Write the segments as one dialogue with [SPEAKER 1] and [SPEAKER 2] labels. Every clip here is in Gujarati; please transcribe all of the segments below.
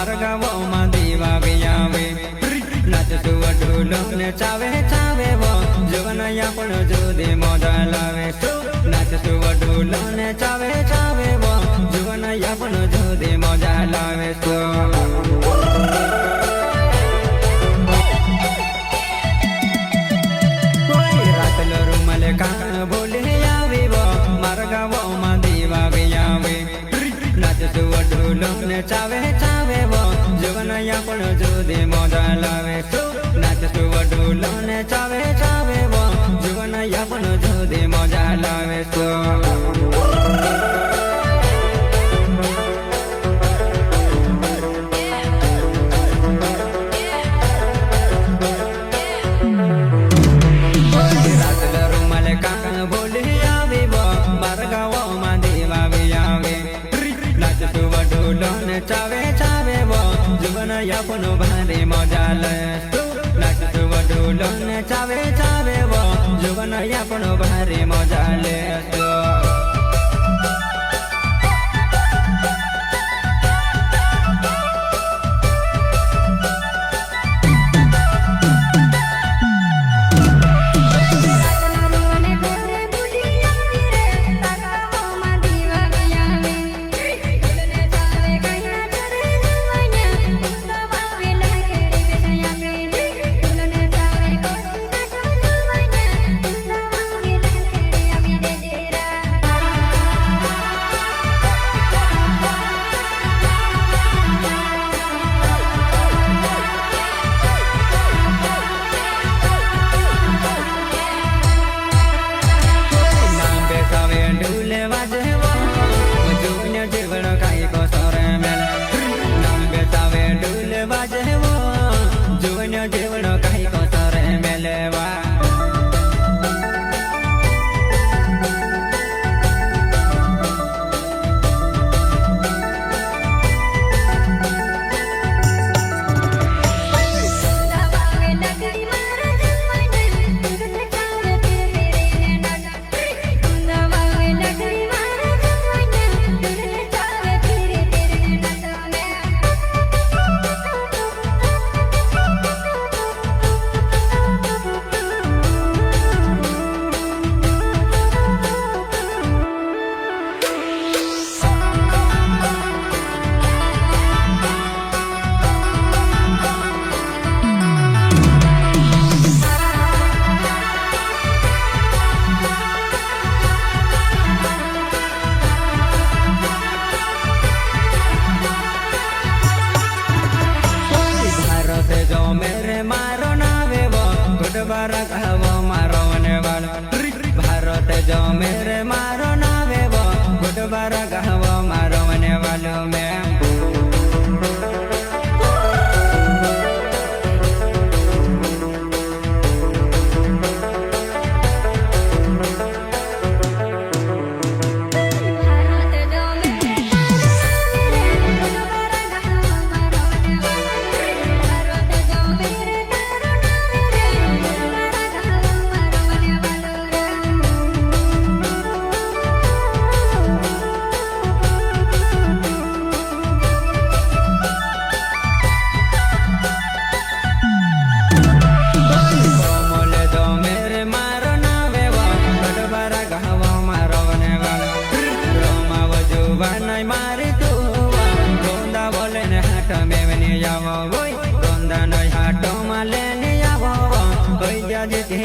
[SPEAKER 1] મારા ગામમાં દીવા વિયાવે નાચતું ઢોલો ને ચાવે ચાવે વો જવનયા પણ જોદે મોજા લાવે નાચતું ઢોલો ને ચાવે ચાવે વો જવનયા પણ જોદે મોજા લાવે કોઈ રાતલો રૂમલે કાન બોલે આવે વો મારા ગામમાં દીવા વિયાવે નાચતું ઢોલો ને ચાવે ચાવે વો જવનયા પણ જોદે મોજા લાવે નાચતું ઢોલો ને ચાવે ચાવે વો જવનયા પણ જોદે મોજા લાવે રાતલા રૂમાલે કાન બોલે આવે વો મારા ગામમાં દેવા આવે નાચતું ઢોલો ને ચાવે ચાવે વો જવનયા પણ ભારે મોજા લે નાચતું ઢોલો ને ચાવે ચાવે વો જવનયા પણ ભારે મોજા લે भारत जो मेरे मारो नावे वो गुडबारा कहवा मारो मने वालो में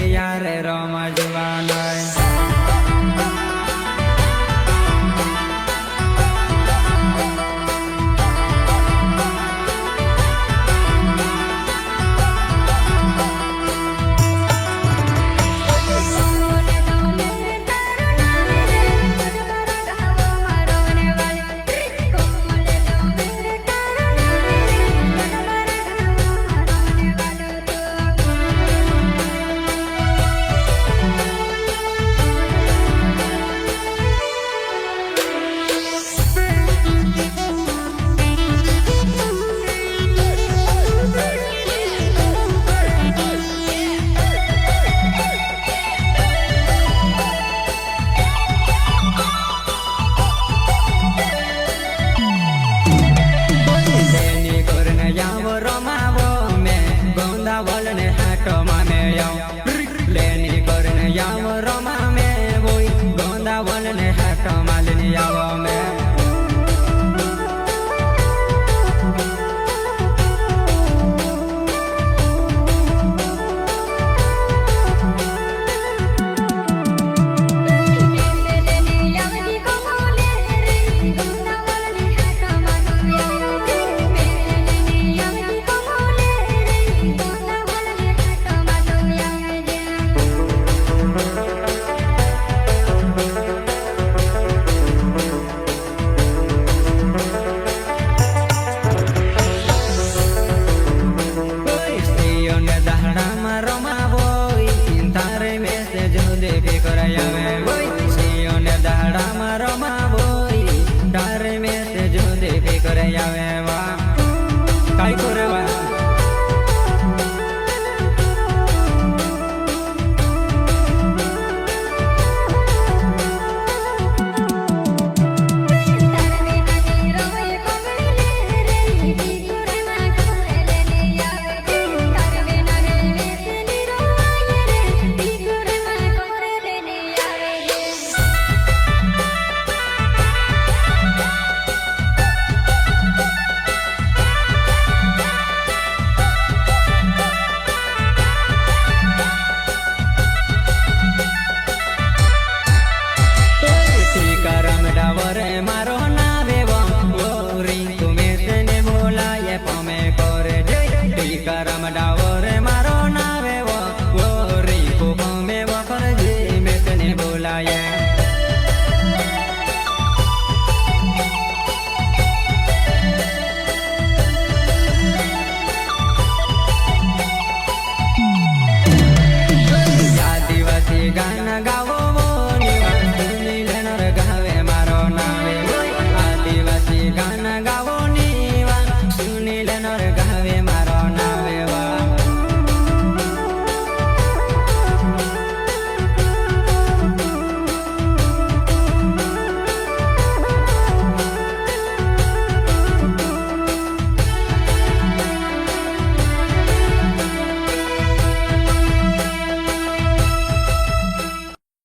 [SPEAKER 1] यार रोमा जुवाना